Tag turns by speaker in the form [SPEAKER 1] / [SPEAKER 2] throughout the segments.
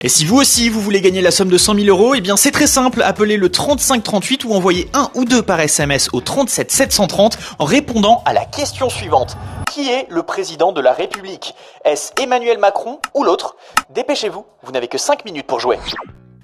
[SPEAKER 1] Et si vous aussi vous voulez gagner la somme de 100 000 euros, eh bien c'est très simple, appelez le 3538 ou envoyez un ou deux par SMS au 37 730 en répondant à la question suivante. Qui est le président de la République? Est-ce Emmanuel Macron ou l'autre? Dépêchez-vous, vous n'avez que 5 minutes pour jouer.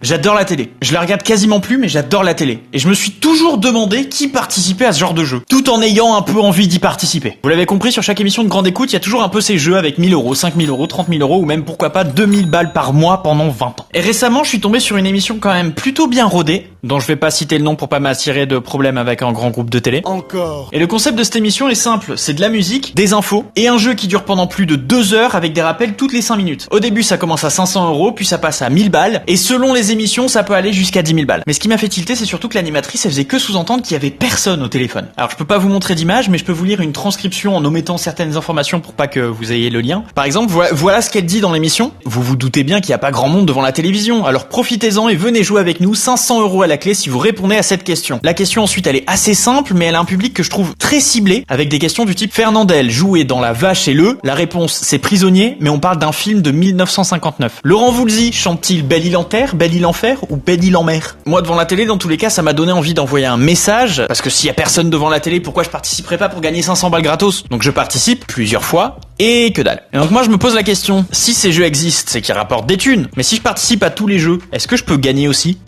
[SPEAKER 1] J'adore la télé. Je la regarde quasiment plus, mais j'adore la télé. Et je me suis toujours demandé qui participait à ce genre de jeu, tout en ayant un peu envie d'y participer. Vous l'avez compris, sur chaque émission de Grande Écoute, il y a toujours un peu ces jeux avec 1000 euros, 5000 euros, 30 000 euros, ou même pourquoi pas 2000 balles par mois pendant 20 ans. Et récemment, je suis tombé sur une émission quand même plutôt bien rodée, dont je vais pas citer le nom pour pas m'attirer de problèmes avec un grand groupe de télé.
[SPEAKER 2] Encore.
[SPEAKER 1] Et le concept de cette émission est simple, c'est de la musique, des infos, et un jeu qui dure pendant plus de 2 heures avec des rappels toutes les 5 minutes. Au début, ça commence à 500 euros, puis ça passe à 1000 balles, et selon les émissions, ça peut aller jusqu'à 10 000 balles. Mais ce qui m'a fait tilter, c'est surtout que l'animatrice, elle faisait que sous-entendre qu'il y avait personne au téléphone. Alors je peux pas vous montrer d'image, mais je peux vous lire une transcription en omettant certaines informations pour pas que vous ayez le lien. Par exemple, voilà ce qu'elle dit dans l'émission. Vous vous doutez bien qu'il y a pas grand monde devant la télévision, alors profitez-en et venez jouer avec nous, 500 euros à la clé si vous répondez à cette question. La question ensuite, elle est assez simple, mais elle a un public que je trouve très ciblé, avec des questions du type Fernandel, joué dans La Vache et le. La réponse, c'est Prisonnier, mais on parle d'un film de 1959. Laurent Voulzy chante-t-il Belle Île en Terre, Belle Île en Fer ou Belle Île en Mer? Moi, devant la télé, dans tous les cas, ça m'a donné envie d'envoyer un message, parce que s'il y a personne devant la télé, pourquoi je participerais pas pour gagner 500 balles gratos? Donc je participe plusieurs fois, et que dalle. Et donc moi, je me pose la question, si ces jeux existent, c'est qu'ils rapportent des thunes. Mais si je participe à tous les jeux, est-ce que je peux gagner aussi?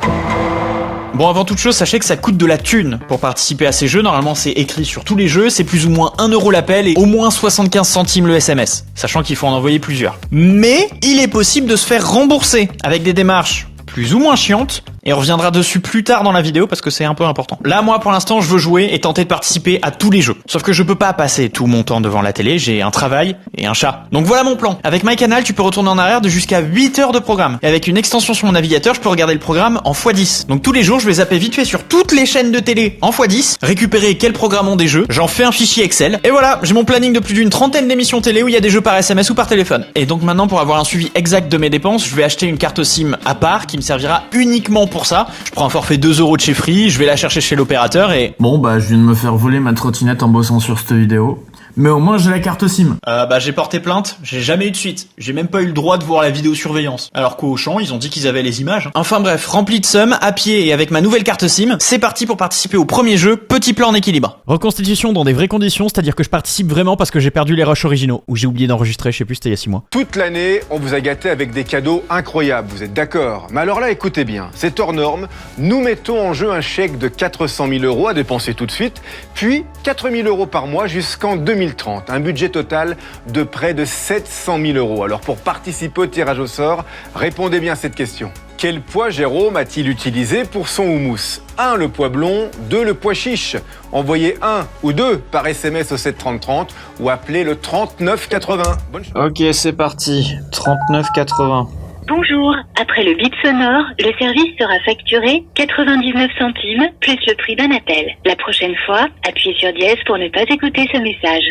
[SPEAKER 1] Bon, avant toute chose, sachez que ça coûte de la thune pour participer à ces jeux. Normalement, c'est écrit sur tous les jeux, c'est plus ou moins 1 euro l'appel et au moins 75 centimes le SMS, sachant qu'il faut en envoyer plusieurs. Mais il est possible de se faire rembourser avec des démarches plus ou moins chiantes, et on reviendra dessus plus tard dans la vidéo parce que c'est un peu important. Là, moi, pour l'instant, je veux jouer et tenter de participer à tous les jeux. Sauf que je peux pas passer tout mon temps devant la télé, j'ai un travail et un chat. Donc voilà mon plan. Avec MyCanal, tu peux retourner en arrière de jusqu'à 8 heures de programme. Et avec une extension sur mon navigateur, je peux regarder le programme en x10. Donc tous les jours, je vais zapper vite fait sur toutes les chaînes de télé en x10, récupérer quels programmes ont des jeux, j'en fais un fichier Excel, et voilà, j'ai mon planning de plus d'une trentaine d'émissions télé où il y a des jeux par SMS ou par téléphone. Et donc maintenant, pour avoir un suivi exact de mes dépenses, je vais acheter une carte SIM à part qui me servira uniquement pour ça. Je prends un forfait 2 euros de chez Free, je vais la chercher chez l'opérateur et...
[SPEAKER 3] Bon bah je viens de me faire voler ma trottinette en bossant sur cette vidéo. Mais au moins j'ai la carte SIM.
[SPEAKER 1] J'ai porté plainte, j'ai jamais eu de suite. J'ai même pas eu le droit de voir la vidéosurveillance. Alors qu'au Auchan, ils ont dit qu'ils avaient les images. Enfin bref, rempli de somme, à pied et avec ma nouvelle carte SIM, c'est parti pour participer au premier jeu, Petit Plat en équilibre.
[SPEAKER 4] Reconstitution dans des vraies conditions, c'est-à-dire que je participe vraiment parce que j'ai perdu les rushs originaux, ou j'ai oublié d'enregistrer, je sais plus, c'était il y a 6 mois.
[SPEAKER 5] Toute l'année, on vous a gâté avec des cadeaux incroyables, vous êtes d'accord? Mais alors là, écoutez bien, c'est hors norme, nous mettons en jeu un chèque de 400 000 euros à dépenser tout de suite, puis 4 000 euros par mois jusqu'en 2030, un budget total de près de 700 000 euros. Alors pour participer au tirage au sort, répondez bien à cette question. Quel pois Jérôme a-t-il utilisé pour son houmous? 1. Le pois blond, 2. Le pois chiche. Envoyez 1 ou 2 par SMS au 73030 ou appelez le 3980. Bonne chance.
[SPEAKER 1] Ok, c'est parti. 39,80.
[SPEAKER 6] Bonjour, après le bip sonore, le service sera facturé 99 centimes plus le prix d'un appel. La prochaine fois, appuyez sur dièse pour ne pas écouter ce message.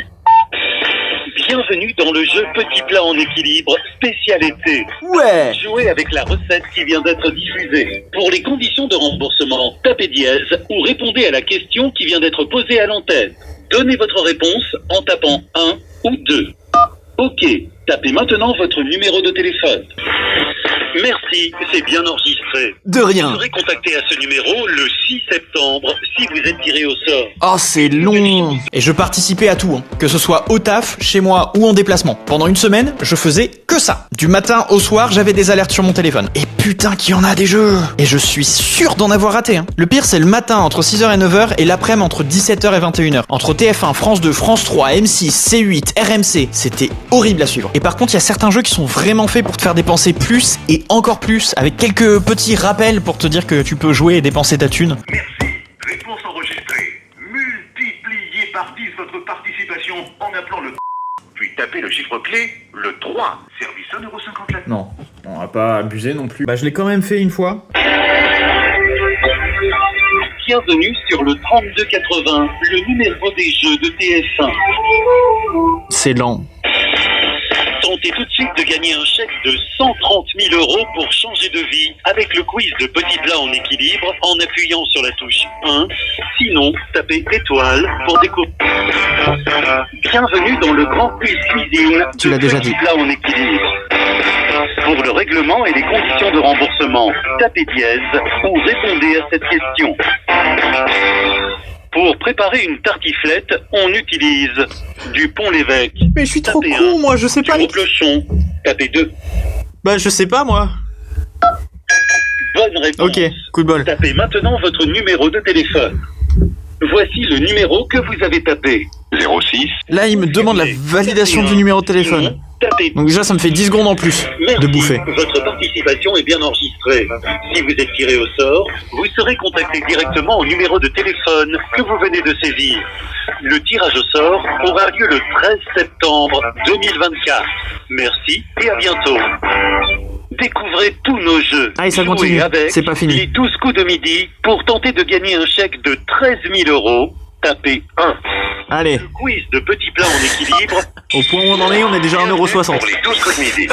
[SPEAKER 7] Bienvenue dans le jeu Petit Plat en équilibre spécial été.
[SPEAKER 1] Ouais.
[SPEAKER 7] Jouez avec la recette qui vient d'être diffusée. Pour les conditions de remboursement, tapez dièse ou répondez à la question qui vient d'être posée à l'antenne. Donnez votre réponse en tapant 1 ou 2. Ok, tapez maintenant votre numéro de téléphone. Merci, c'est bien enregistré.
[SPEAKER 1] De rien.
[SPEAKER 7] Vous serez contacté à ce numéro le 6 septembre si vous êtes tiré au sort.
[SPEAKER 1] Oh, c'est long. Et je participais à tout, hein. Que ce soit au taf, chez moi ou en déplacement. Pendant une semaine, je faisais que ça. Du matin au soir, j'avais des alertes sur mon téléphone. Et putain qu'il y en a des jeux. Et je suis sûr d'en avoir raté, hein. Le pire, c'est le matin entre 6h et 9h et l'après-midi entre 17h et 21h. Entre TF1, France 2, France 3, M6, C8, RMC. C'était horrible à suivre. Et par contre, il y a certains jeux qui sont vraiment faits pour te faire dépenser plus et encore plus, avec quelques petits rappels pour te dire que tu peux jouer et dépenser ta thune.
[SPEAKER 8] Merci. Réponse enregistrée. Multipliez par 10 votre participation en appelant le puis tapez le chiffre clé, le 3. Service 1,50 €.
[SPEAKER 3] Non, on va pas abuser non plus. Bah je l'ai quand même fait une fois.
[SPEAKER 7] Bienvenue sur le 3280, le numéro des jeux de TF1.
[SPEAKER 1] C'est lent.
[SPEAKER 7] Tentez tout de suite de gagner un chèque de 130 000 euros pour changer de vie avec le quiz de Petit Plat en équilibre en appuyant sur la touche 1. Sinon, tapez étoile pour découvrir. Bienvenue dans le grand quiz cuisine
[SPEAKER 1] Tu l'as déjà dit.
[SPEAKER 7] Petit Plat en équilibre. Pour le règlement et les conditions de remboursement, tapez dièse ou répondez à cette question. Pour préparer une tartiflette, on utilise du Pont-l'Évêque.
[SPEAKER 1] Mais je suis trop
[SPEAKER 7] Tapez
[SPEAKER 1] con,
[SPEAKER 7] 1.
[SPEAKER 1] moi, je sais pas.
[SPEAKER 7] Du clochon, tapez 2.
[SPEAKER 1] Bah, je sais pas, moi.
[SPEAKER 7] Bonne réponse.
[SPEAKER 1] Ok, coup de bol.
[SPEAKER 7] Tapez maintenant votre numéro de téléphone. Voici le numéro que vous avez tapé. 06.
[SPEAKER 1] Là, il me demande la validation du numéro de téléphone.
[SPEAKER 7] Tapez.
[SPEAKER 1] Donc déjà, ça me fait 10 secondes en plus
[SPEAKER 7] Merci.
[SPEAKER 1] de bouffer.
[SPEAKER 7] Votre participation est bien enregistrée. Si vous êtes tiré au sort, vous serez contacté directement au numéro de téléphone que vous venez de saisir. Le tirage au sort aura lieu le 13 septembre 2024. Merci et à bientôt. Découvrez tous nos jeux.
[SPEAKER 1] Allez, ça
[SPEAKER 7] Jouez
[SPEAKER 1] continue.
[SPEAKER 7] avec
[SPEAKER 1] C'est pas fini.
[SPEAKER 7] les 12 coups de midi pour tenter de gagner un chèque de 13 000 euros. Tapez 1.
[SPEAKER 1] Allez,
[SPEAKER 7] Le quiz de petits plats en équilibre.
[SPEAKER 1] au point où on en est, on est déjà à 1,60 €.
[SPEAKER 7] Pour les 12 coups de midi.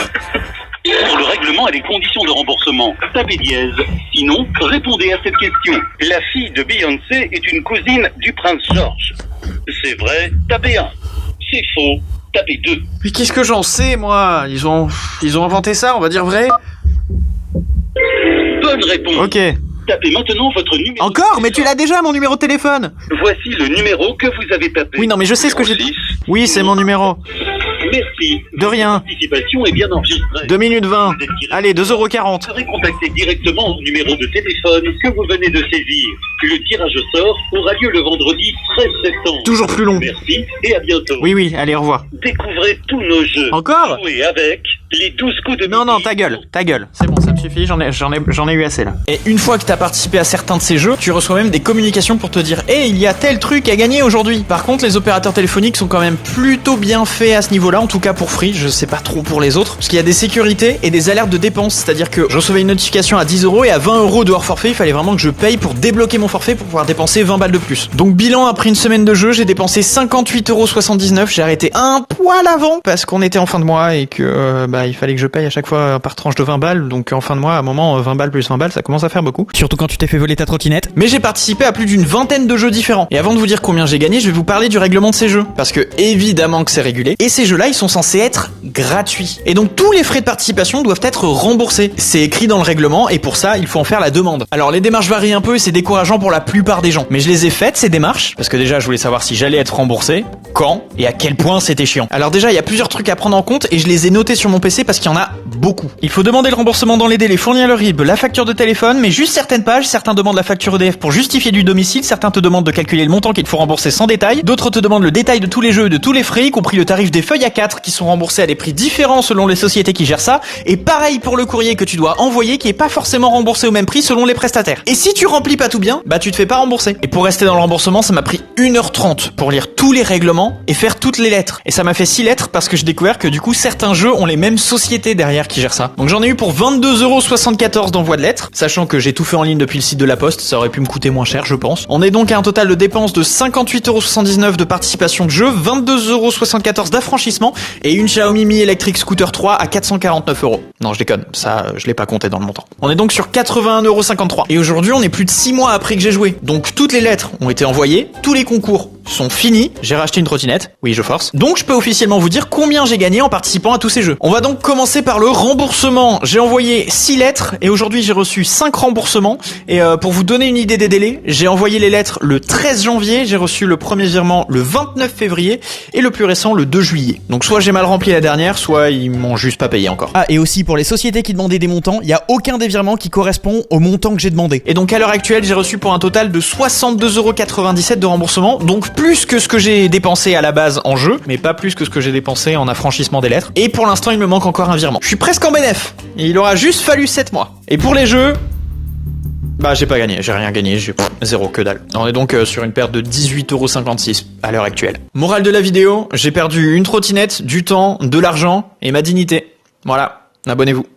[SPEAKER 7] Pour le règlement et les conditions de remboursement, tapez dièse. Sinon, répondez à cette question. La fille de Beyoncé est une cousine du prince George. C'est vrai, tapez 1. C'est faux, tapez 2.
[SPEAKER 1] Mais qu'est-ce que j'en sais, moi? Ils ont inventé ça, on va dire vrai?
[SPEAKER 7] Bonne réponse.
[SPEAKER 1] Ok.
[SPEAKER 7] Tapez maintenant votre numéro.
[SPEAKER 1] Encore? Mais tu l'as déjà, mon numéro de téléphone!
[SPEAKER 7] Voici le numéro que vous avez tapé.
[SPEAKER 1] Oui, non, mais je sais ce que j'ai
[SPEAKER 7] 06.
[SPEAKER 1] dit. Oui, c'est mon numéro.
[SPEAKER 7] Merci.
[SPEAKER 1] De rien.
[SPEAKER 7] Votre participation est bien enregistrée.
[SPEAKER 1] 2 minutes 20.
[SPEAKER 7] Vous êtes tiré.
[SPEAKER 1] Allez, 2,40
[SPEAKER 7] Vous serez contacté directement au numéro de téléphone que vous venez de saisir. Le tirage au sort aura lieu le vendredi 13 septembre.
[SPEAKER 1] Toujours plus long.
[SPEAKER 7] Merci et à bientôt.
[SPEAKER 1] Oui, allez, au revoir.
[SPEAKER 7] Découvrez tous nos jeux.
[SPEAKER 1] Encore?
[SPEAKER 7] Jouez avec les 12 coups de
[SPEAKER 1] Non,
[SPEAKER 7] midi.
[SPEAKER 1] ta gueule. C'est bon, ça me suffit, j'en ai eu assez là. Et une fois que t'as participé à certains de ces jeux, tu reçois même des communications pour te dire « Hey, il y a tel truc à gagner aujourd'hui !» Par contre, les opérateurs téléphoniques sont quand même plutôt bien faits à ce niveau-là, en tout cas pour Free, je sais pas trop pour les autres, parce qu'il y a des sécurités et des alertes de dépenses, c'est-à-dire que je recevais une notification à 10 € et à 20 € de hors forfait, il fallait vraiment que je paye pour débloquer mon forfait pour pouvoir dépenser 20 balles de plus. Donc bilan, après une semaine de jeu, j'ai dépensé 58,79 €, j'ai arrêté un poil avant, parce qu'on était en fin de mois et que il fallait que je paye à chaque fois par tranche de 20 balles, donc en fin de mois, à un moment, 20 balles plus 20 balles, ça commence à faire beaucoup.
[SPEAKER 4] Surtout quand tu t'es fait voler ta trottinette.
[SPEAKER 1] Mais j'ai participé à plus d'une vingtaine de jeux différents. Et avant de vous dire combien j'ai gagné, je vais vous parler du règlement de ces jeux. Parce que évidemment que c'est régulé. Et ces jeux-là, ils sont censés être gratuits. Et donc tous les frais de participation doivent être remboursés. C'est écrit dans le règlement et pour ça, il faut en faire la demande. Alors les démarches varient un peu et c'est décourageant pour la plupart des gens. Mais je les ai faites, ces démarches. Parce que déjà, je voulais savoir si j'allais être remboursé, quand et à quel point c'était chiant. Alors déjà, il y a plusieurs trucs à prendre en compte et je les ai notés sur mon PC parce qu'il y en a beaucoup. Il faut demander le remboursement dans les délais, fournir le RIB, la facture de téléphone, mais juste certaines pages. Certains demandent la facture EDF pour justifier du domicile, certains te demandent de calculer le montant qu'il faut rembourser sans détail, d'autres te demandent le détail de tous les jeux et de tous les frais, y compris le tarif des feuilles A4 qui sont remboursés à des prix différents selon les sociétés qui gèrent ça, et pareil pour le courrier que tu dois envoyer qui est pas forcément remboursé au même prix selon les prestataires. Et si tu remplis pas tout bien, tu te fais pas rembourser. Et pour rester dans le remboursement, ça m'a pris 1h30 pour lire tous les règlements et faire toutes les lettres. Et ça m'a fait 6 lettres parce que j'ai découvert que du coup certains jeux ont les mêmes sociétés derrière qui gèrent ça. Donc j'en ai eu pour 22,74 € d'envoi de lettres, sachant que j'ai tout fait en ligne depuis le site de la Poste, ça aurait pu me coûter moins cher je pense. On est donc à un total de dépenses de 58,79 € de participation de jeu, 22,74 € d'affranchissement et une Xiaomi Mi Electric Scooter 3 à 449 €. Non, je déconne, ça je l'ai pas compté dans le montant. On est donc sur 81,53 €. Et aujourd'hui, on est plus de 6 mois après que j'ai joué. Donc toutes les lettres ont été envoyées, tous les concours sont finis, j'ai racheté une trottinette, oui je force. Donc je peux officiellement vous dire combien j'ai gagné en participant à tous ces jeux. On va donc commencer par le remboursement. J'ai envoyé 6 lettres et aujourd'hui j'ai reçu 5 remboursements. Et pour vous donner une idée des délais, j'ai envoyé les lettres le 13 janvier, j'ai reçu le premier virement le 29 février et le plus récent le 2 juillet. Donc soit j'ai mal rempli la dernière, soit ils m'ont juste pas payé encore.
[SPEAKER 4] Ah, et aussi pour les sociétés qui demandaient des montants, il y a aucun des virements qui correspond au montant que j'ai demandé.
[SPEAKER 1] Et donc à l'heure actuelle, j'ai reçu pour un total de 62,97 € de remboursement, donc plus que ce que j'ai dépensé à la base en jeu, mais pas plus que ce que j'ai dépensé en affranchissement des lettres. Et pour l'instant, il me manque encore un virement. Je suis presque en bénéf. Et il aura juste fallu 7 mois. Et pour les jeux, j'ai pas gagné, j'ai rien gagné, j'ai zéro, que dalle. On est donc sur une perte de 18,56 € à l'heure actuelle. Morale de la vidéo, j'ai perdu une trottinette, du temps, de l'argent et ma dignité. Voilà, abonnez-vous.